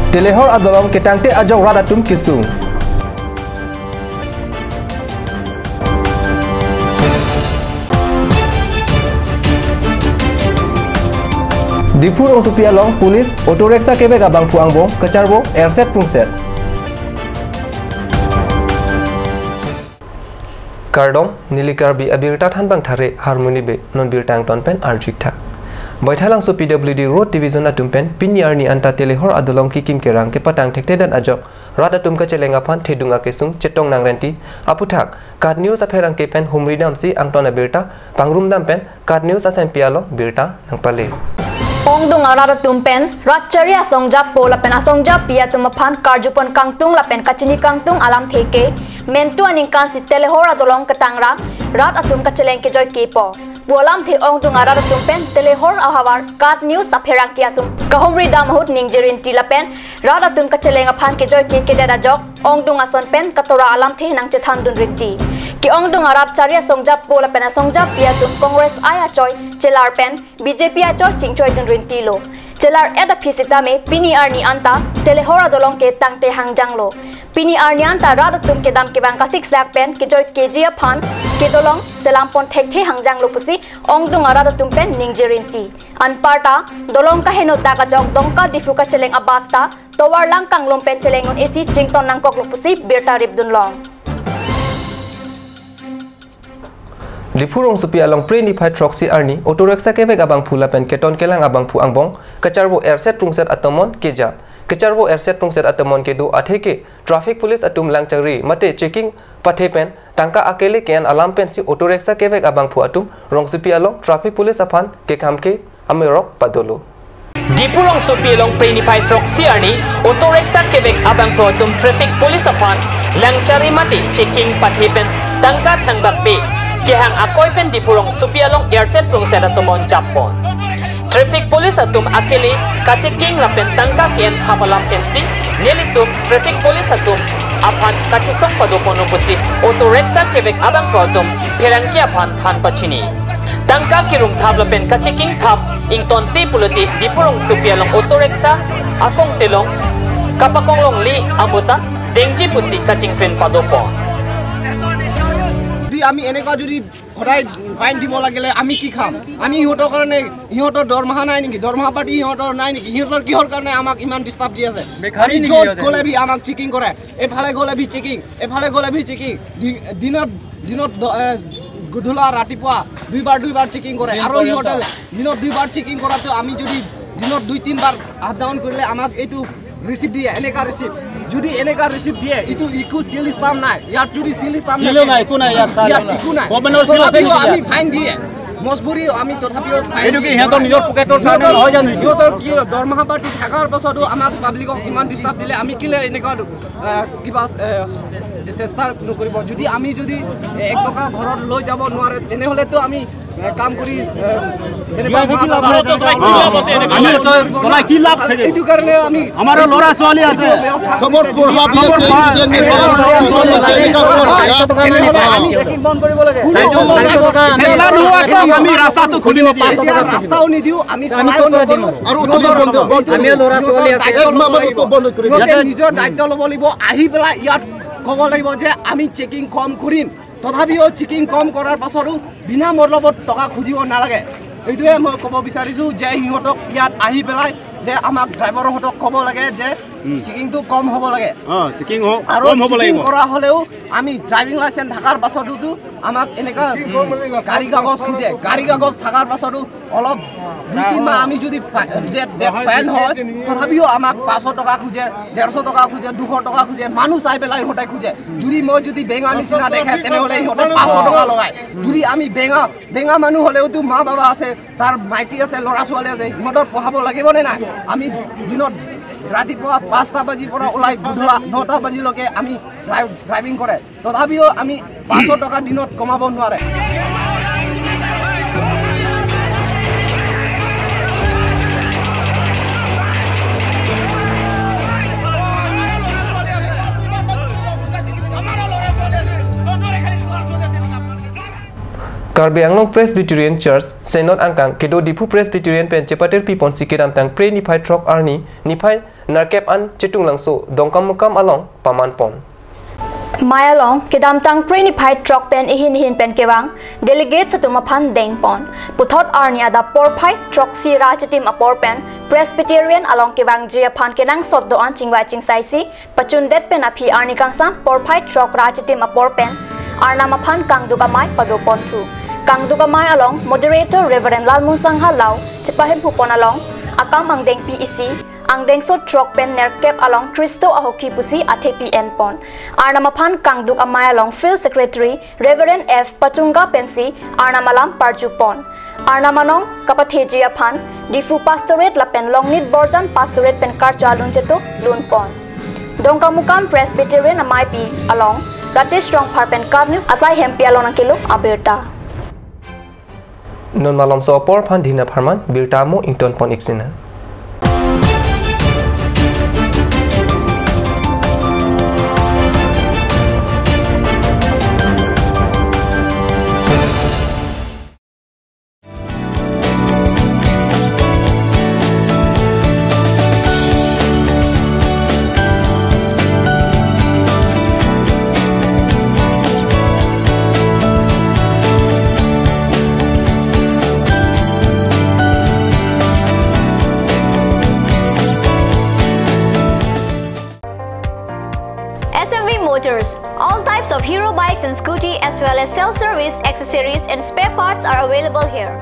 Telehor adolong ketangte ajong radatum kisung. Difur ong supia long pulis otoreksa kebek abang puangbong kecarbo erset pungset. Kardom nilikarbi abirta thanbang thare harmony be non birtang tonpen arjikta. Baithalang so PWD road division atumpen pinyarni anta telehor adolong kikim kerang ke patang thekte dan ajok rada tum ka chelenga phan thedunga kesung chetong nangrenti aputhak kat news apherang ke pen humridam si angton abirta pangrum dam pen kat news asen pialong birta nangpale. Ongdung arara tumpen ratcharia songjap pola pen asongjap pia tumaphan karjupon kangtung lapen kachini kangtung alam theke mentu aningkan si telehora dolong ketangra rat atum kacheleng ke joy kepo bolam the ongdung arara tumpen telehor ahawar kat news apherak kia tum kahomri damhut ningjerin tilapen rat atum kacheleng aphan ke joy ke dera jok ongdung ason pen katora alam the nang chethan dun rinti ki ongdung arat charia songjap pola pen asongjap pia tum congress aya choi chelar pen BJP a choi chingchoi dun rinti lo chelar eda phisita me pini arni anta telehora dolong ke tangte hangjang lo pini arni anta rat atum ke dam ke bang kasik sak pen ke joy kejia phan ke dolong selampon thekte hangjang lo pusi ongdung arat atum pen ningjerin ti anparta dolong ka heno ta ka jok dongka difuka cheleng abasta towar lang kang lompen chelengon esi jington nangkok lo pusi birta ribdun long Lipurong supi along preni pai troxy arni otoreksa kevek abang phula pen keton kelang abang phu angbong kacharbo erset prungset atomon keja kacharbo erset prungset atomon ke do atheke traffic police atum langchari mate checking pathe pen tangka akele ken alam pen si otoreksa kevek abang phu atum rong supi along traffic police aphan ke kamke amerok padolo Dipurong supi along preni pai troxy arni otoreksa kevek abang phu atum traffic police aphan langchari mate checking pathe pen tangka thangbak pe Kehang akoy pen dipurong supialong airset prungset atumon Japon. Traffic police atum akili kachiking lapen tangka ken thapalam pensi nelitum traffic police atum aphan kachisong padopono pusi otoreksa kebek abang produm perangkia phan than pachini. Tangka kirung thapla pen kachiking thap ington ti puluti dipurong supialong otoreksa akong telong kapakonglong li amuta dengji pusi kaching pen padopon. আমি এনেকা যদি সদায় fine দিব লাগিলে আমি কি খাম আমি ইহঁতৰ কাৰণে ইহঁতৰ দৰমহা নাই নেকি দৰমহা পাতি ইহঁতৰ নাই নেকি ইহঁতৰ কিহৰ কাৰণে আমাক ইমান ডিস্টাৰ্ব দি আছে আমি য'ত গ'লে ভি আমাক চেকিং কৰে এফালে গ'লে ভি চেকিং এফালে গ'লে ভি চেকিং দিনত গধূলা ৰাতিপুৱা দুইবাৰ চেকিং কৰে আৰু ইহঁতে দিনত দুইবাৰ চেকিং কৰাটো আমি যদি দিনত 2-3 বাৰ আপ ডাউন কৰিলে আমাক এইটো ৰিসিভ দিয়ে এনেকা ৰিসিভ যদি এনেকা ৰিসিভ দিয়ে ইটো ইকো সিল ইসলাম নাই ইয়াত যদি সিল ইসলাম নাই ইকো নাই ইয়াত গভৰ্ণমেণ্টৰ সিল আছে আমি ফাইন দিয়ে মজবুৰি আমি তথাপিও এইটো কি হেতৰ নিজৰ পকেটৰ কাৰণে নহয় জানো ইহঁতৰ কি দৰমহা পাতি থাকাৰ পাছতো আমাক পাব্লিকক ইমান ডিস্টাৰ্ব দিলে আমি কিলে এনেকা কিবা চেষ্টা নকৰিব যদি আমি যদি 1 টকা ঘৰত লৈ যাব নোৱাৰে তেনেহলেতো আমি কাম কৰি কি লাভ থাকে এইটো কাৰণে আমি আমাৰ লৰা ছোৱালী আছে সবৰ পঢ়া আমি চেকিং বন্ধ কৰিব লাগে আমি ৰাস্তাটো খুলি নিদিও ৰাস্তাও নিদিও আমি আৰু আমি লৰা ছোৱালী আছে বন্ধ কৰি নিজৰ দায়িত্ব ল'ব লাগিব আহি পেলাই ইয়াত ক'ব লাগিব যে আমি চেকিং কম কৰিম তথাপিও চেকিং কম কৰাৰ পাছতো বিনা মতলবত টকা খুজিব নালাগে এইটোৱে মই ক'ব বিচাৰিছো যে সিহঁতক ইয়াত আহি পেলাই যে আমাক ড্ৰাইভাৰৰ হতক ক'ব লাগে যে চেকিংটো কম হ'ব লাগে চেকিং কম হ'ব লাগিব কৰা হ'লেও আমি ড্ৰাইভিং লাইসেন্স থাকাৰ পাছতো আমাক এনেকা গাড়ী কাগজ থাকাৰ পাছতো অলপ 2-3 মাহ আমি যদি ফাইন হয় তথাপিও আমাক 500 টকা খুজে 150 টকা খুজে 200 টকা খুজে মানুহ চাই পেলাই হটাই খুজে যদি বেঙা নিচিনা দেখে তেনেহলে হটাই 500 টকা লগায় যদি আমি বেঙা মানুহ হলেও তো মা বাবা আছে তাৰ মাইকী আছে লৰা ছোৱালী আছে ইহঁতৰ পঢ়াব লাগিব নে নাই আমি দিনত ৰাতিপুৱা 5টা বাজিৰ পৰা ওলাই গধূলা 9টা বাজিলৈকে আমি ড্ৰাইভিং কৰে তথাপিও আমি 500 টকা দিনত কমাব নোৱাৰে Karbi Anglong Presbyterian Church Senot Angkang Kedo Dipu Presbyterian Pen Cepater Pipon Sikidam Tang Pre Nipai Trok Arni Nipai Narkep An Cetung Langso Dongkam Mukam Along Paman Pon Maya Long Kedam Tang Pre Nipai Trok Pen Ihin Pen Kewang Delegate Satumapan Deng Pon Puthot Arni Ada Porpai Trok Si Rajatim Apor Pen Presbyterian Along Kewang Jiapan Kenang Sot Doan Chingwa Ching Saisi Pachundet Pen Api Arni Kangsam Porpai Trok Rajatim Apor Pen Arnamapan Kangdugamai Padopon Tru Kangdugamai along Moderator Reverend Lalmun Sangha Lau Cepahem Pupon along Akam Angdeng PEC Angdeng So Trok Pen Nerkep along Christo Ahoki Pusi ATP N Pon Arnamapan Kangdugamai along Field Secretary Reverend F Patunga Pensi Arnamalam Parju Pon Arnamanong Kapathejia Pan Difu Pastorate Lapen Longnit Borjan Pastorate Pen Karcha Luncheto Lun Pon Dongkamukam Presbyterian Amai Pi along Ratesh Strong Parpen Card News Asai Hempi along Kilo Aberta Non Malom So Por Pan Dina Parman Birtamo Ington Pon Iksina All types of Hero bikes and scooty as well as self-service, accessories and spare parts are available here.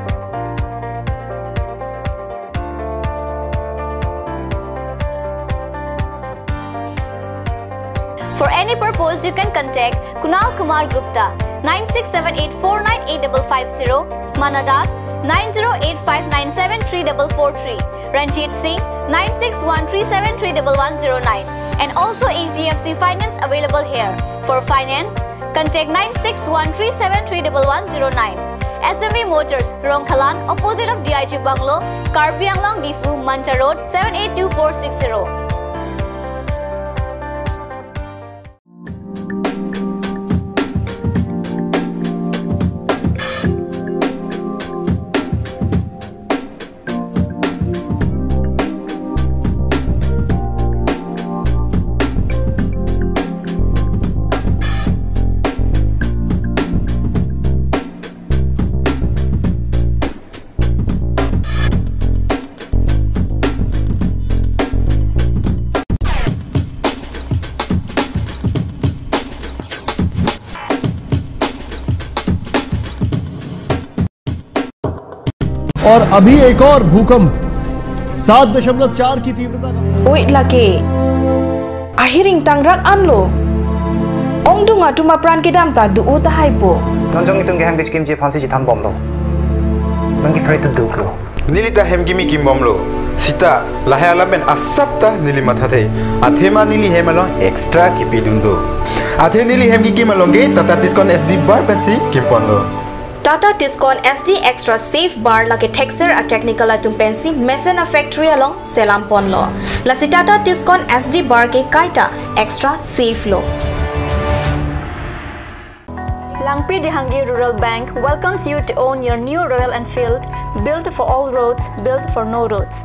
For any purpose, you can contact Kunal Kumar Gupta 9678498550, Manadas 9085973443, Ranjit Singh 9613731109, and also HDFC Finance available here. For finance, contact 9613731109. SMV Motors, Rongkhalan, opposite of DIG Bungalow, Karbi Anglong Difu, Mancha Road, 782460. और अभी एक और भूकंप 7.4 की तीव्रता का ओइ लाके ahiring tangrak anlo ongdunga tuma pran ke dam ta du uta haipo tonjong itung geham bich kimje phansi ji tham bomlo bangi phai tu duklo nilita hem gimi kim bomlo sita lahaya laben asapta nili matha thei athema nili hemalon extra kipi dumdo athe nili hem gi kimalonge tata discount sd bar pensi kimponlo Tata Tiscon SD Extra Safe Bar lake Texer a technical atum pensi Mesena Factory along Selam Ponlo. Lasi Tata Tiscon SD Bar ke kaita Extra Safe lo. Langpi Dehangi Rural Bank welcomes you to own your new Royal Enfield, built for all roads, built for no roads.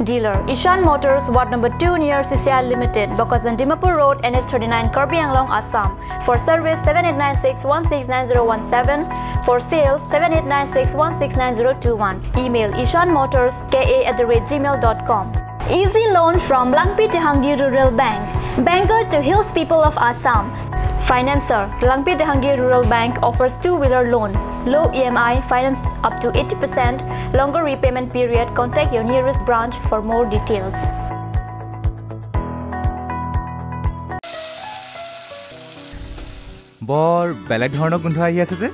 Dealer Ishan Motors, Ward number 2 near CCI Limited, Bokazan Dimapur Road, NH39, Karbi Anglong, Assam. For service 7896169017. For sales 7896169021. Email ishanmotors.ka@gmail.com. Easy loan from Langpi Dehangi Rural Bank. Banker to Hills people of Assam. Financer Langpi Dehangi Rural Bank offers two-wheeler loan. Low EMI, finance up to 80%, longer repayment period. Contact your nearest branch for more details. বৰ বেলেগ ধৰণৰ গোন্ধ আহি আছে যে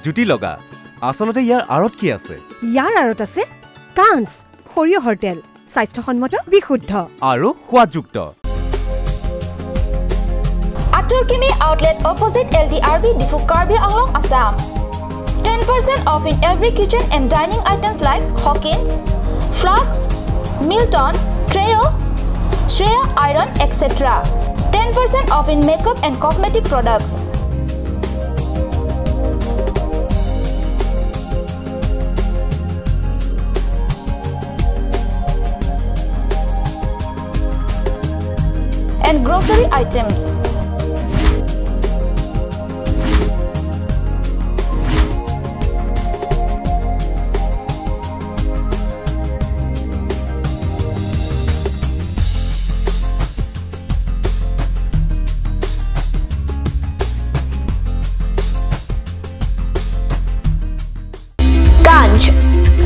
জুটি লগা আসলতে ইয়াৰ আৰত কি আছে ইয়াৰ আৰত আছে কান্স সৰিয়হৰ তেল স্বাস্থ্যসন্মত বিশুদ্ধ আৰু সোৱাদযুক্ত Aturkimi outlet opposite LDRB Difu Karbi Anglong Assam. 10% off in every kitchen and dining items like Hawkins, Flax, Milton, Treo, Shreya Iron, etc. 10% off in makeup and cosmetic products. and grocery items.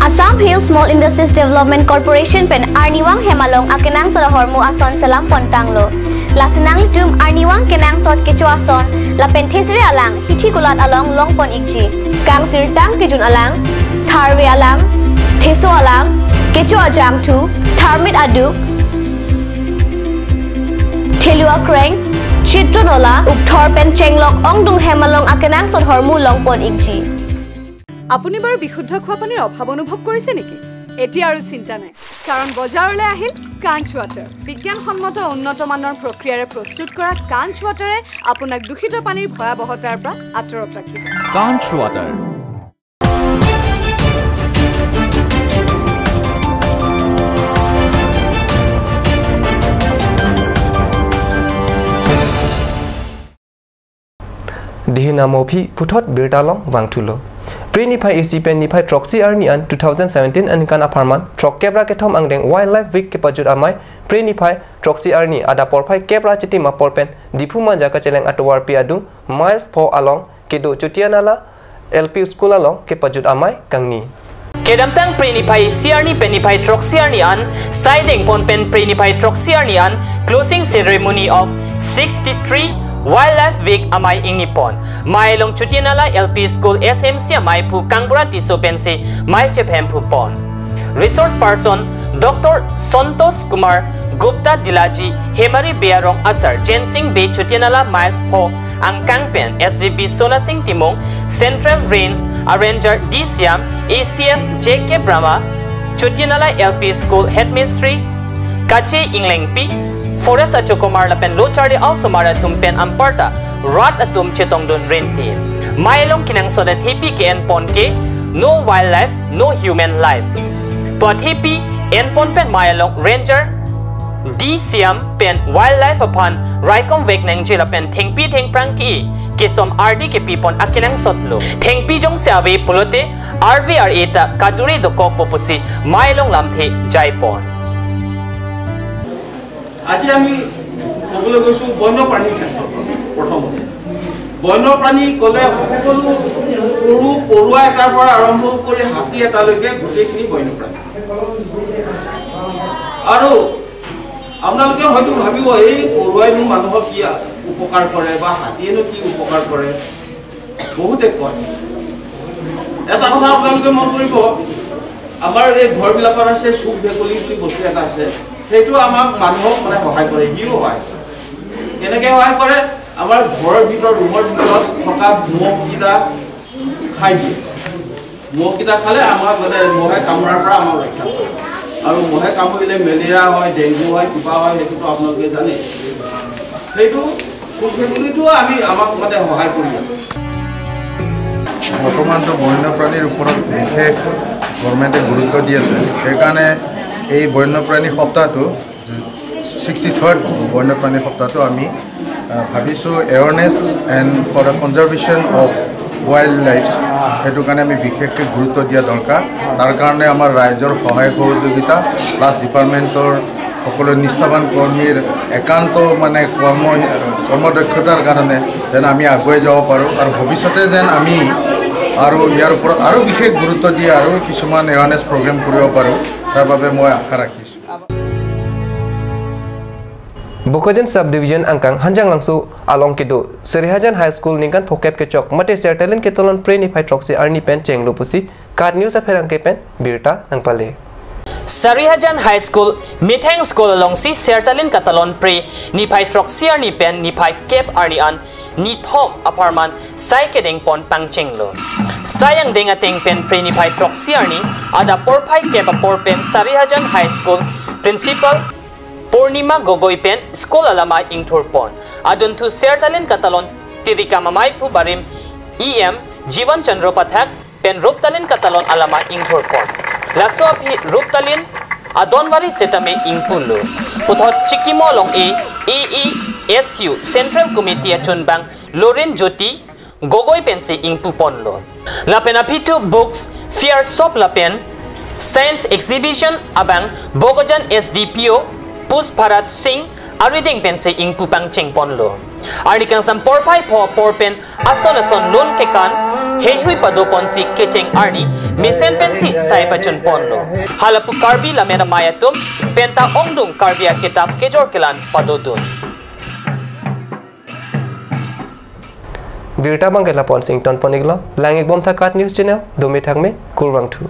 Assam Hill Small Industries Development Corporation pen Arniwang Hemalong akenang sa hormu ason salam pontanglo. Lasinang tum Arniwang kenang sot kecu ason la penthesri alang hithi kulat along longpon ikji. Kang sirtang kejun alang, tharwe alang, theso alang, kecu ajam tu, tharmit aduk, thelua kreng, chitronola ukthor pen chenglok ongdung Hemalong akenang sot hormu longpon ikji. আপুনি বাৰু বিশুদ্ধ খোৱা পানীৰ অভাৱ অনুভৱ কৰিছে নেকি? এতিয়া আৰু চিন্তা নাই, কাৰণ বজাৰলৈ আহিল কাঞ্চ ৱাটাৰ। বিজ্ঞানসন্মত উন্নত মানৰ প্ৰক্ৰিয়াৰে প্ৰস্তুত কৰা কাঞ্চ ৱাটাৰে আপোনাক দূষিত পানীৰ ভয়াৱহতাৰ পৰা আঁতৰত ৰাখিব। কাঞ্চ ৱাটাৰ। দিহিনা মভি পুথত বিৰতালং বাংথুলো Pre-Nipah ACPN Nipah Troxy Arni an 2017 anikan aparman Trok Kebra ketom angdeng Wildlife Week ke pajut amai Pre-Nipah Troxy Arni ada porpai Kebra citi ma porpen dipu manja ka celeng atwar pi adung miles po along kedo Cutianala LP School along ke pajut amai kangni Kedamtang Pre-Nipah Siarni Penipah Troxy Arni an siding ponpen Pre-Nipah Troxy Arni an closing ceremony of 63 Wildlife Week amai ing Nippon. Mai long Chutianala LP School SMC amai pu Kangbura Tisopensi mai chephem pu pon. Resource person Dr. Santos Kumar Gupta Dilaji Hemari Bearong Asar Jensing Bay Chutianala Miles Po ang Kangpen SGB Sonasing Timong Central Range Arranger DCM ACF JK Brahma Chutianala LP School Headmistress Kache Inglengpi Forest Achokomar lapen lochari also mara tumpen amparta rat atum chetong don renti mailong kinang sodet happy ke en pon ke no wildlife no human life but happy en pon pen mailong ranger DCM pen wildlife upon raikom vek nang jila pen thengpi theng prangki ke som RD ke pipon akinang sotlo thengpi jong se ave pulote RVRA ta kaduri do kok popusi mailong lamthe jaipon আজি আমি ক'বলৈ গৈছো বন্যপ্ৰাণীৰ ক্ষেত্ৰত প্ৰথমতে বন্যপ্ৰাণী ক'লে সকলো সৰু পৰুৱা এটাৰ পৰা আৰম্ভ কৰি হাতী এটালৈকে গোটেইখিনি বন্যপ্ৰাণী আৰু আপোনালোকে হয়তো ভাবিব এই পৰুৱাইনো মানুহক কি উপকাৰ কৰে বা হাতীয়েনো কি উপকাৰ কৰে বহুতে কয় এটা কথা আপোনালোকে মন কৰিব আমাৰ এই ঘৰবিলাকত আছে চুক ভেকুলী বুলি বস্তু এটা আছে সেইটো আমাক মানুহক মানে সহায় কৰে হিও হয় কেনেকৈ সহায় কৰে আমাৰ ঘৰৰ ভিতৰত ৰুমৰ ভিতৰত থকা মহকিটা খাই দিয়ে মহকিটা খালে আমাক মানে মহে কামুৰাৰ পৰা আমাক ৰক্ষা কৰে আৰু মহে কামুৰিলে মেলেৰিয়া হয় ডেংগু হয় কিবা হয় সেইটোতো আপোনালোকে জানে সেইটো ভেকুলীটো আমাক মানে সহায় কৰি আছে বৰ্তমানটো বন্যপ্ৰাণীৰ ওপৰত বিশেষ গভৰ্ণমেণ্টে গুৰুত্ব দি আছে সেইকাৰণে এই বন্যপ্ৰাণী সপ্তাহটো 63rd বন্যপ্ৰাণী সপ্তাহটো আমি ভাবিছোঁ awareness and for the conservation of wildlife সেইটো কাৰণে আমি বিশেষকৈ গুৰুত্ব দিয়া দৰকাৰ তাৰ কাৰণে আমাৰ ৰাইজৰ সহায় সহযোগিতা প্লাছ ডিপাৰ্টমেণ্টৰ সকলো নিষ্ঠাৱান কৰ্মীৰ একান্ত মানে কৰ্মদক্ষতাৰ কাৰণে যেন আমি আগুৱাই যাব পাৰোঁ আৰু ভৱিষ্যতে যেন আমি আৰু ইয়াৰ ওপৰত আৰু বিশেষ গুৰুত্ব দি আৰু কিছুমান এৱাৰনেছ প্ৰগ্ৰেম কৰিব পাৰোঁ তাৰ বাবে মই আশা ৰাখিছোঁ Bokojan subdivision angkang hanjang langsu along kedo Serihajan High School ningkan phokep ke chok mate sertalen ke tolon Pre-Nipah Troxy Arni pen chenglo pusi card news affair angke pen birta nangpale Serihajan High School Mitheng School along si sertalen katalon Pre-Nipah Troxy Arni pen Nipah Kep Arni an ni thom apartment sai kedeng pon pangchenglo sayang deng ateng pen Pre-Nipah Troxy Arni ada porpai Kep porpen Serihajan High School principal Purnima Gogoi pen school alama ingthur pon adun thu sertalen katalon tirika mamai pu barim EM Jivan Chandra Pathak pen ruptalin katalon alama ingthur pon laso aphi ruptalin adonwari setame ingpulu puthot chikimo long e EESU Central Committee achunbang Loren Jyoti Gogoi pensi ingpu ponlo lapen apitu books fear sop lapen science exhibition abang Bogojan SDPO Pushparat Singh Ariding pensi ingpu pang chengponlo Arnikang sam porpai po porpen ason lon kekan hehui pado ponsi kecheng arni misen pensi sai pachun ponlo halapu karbi lamena mayatum penta ongdung karbia kitab kejor kelan padodun Birta bangkela pon sington poniglo langik bom thakat news channel domi thangme kurwang thu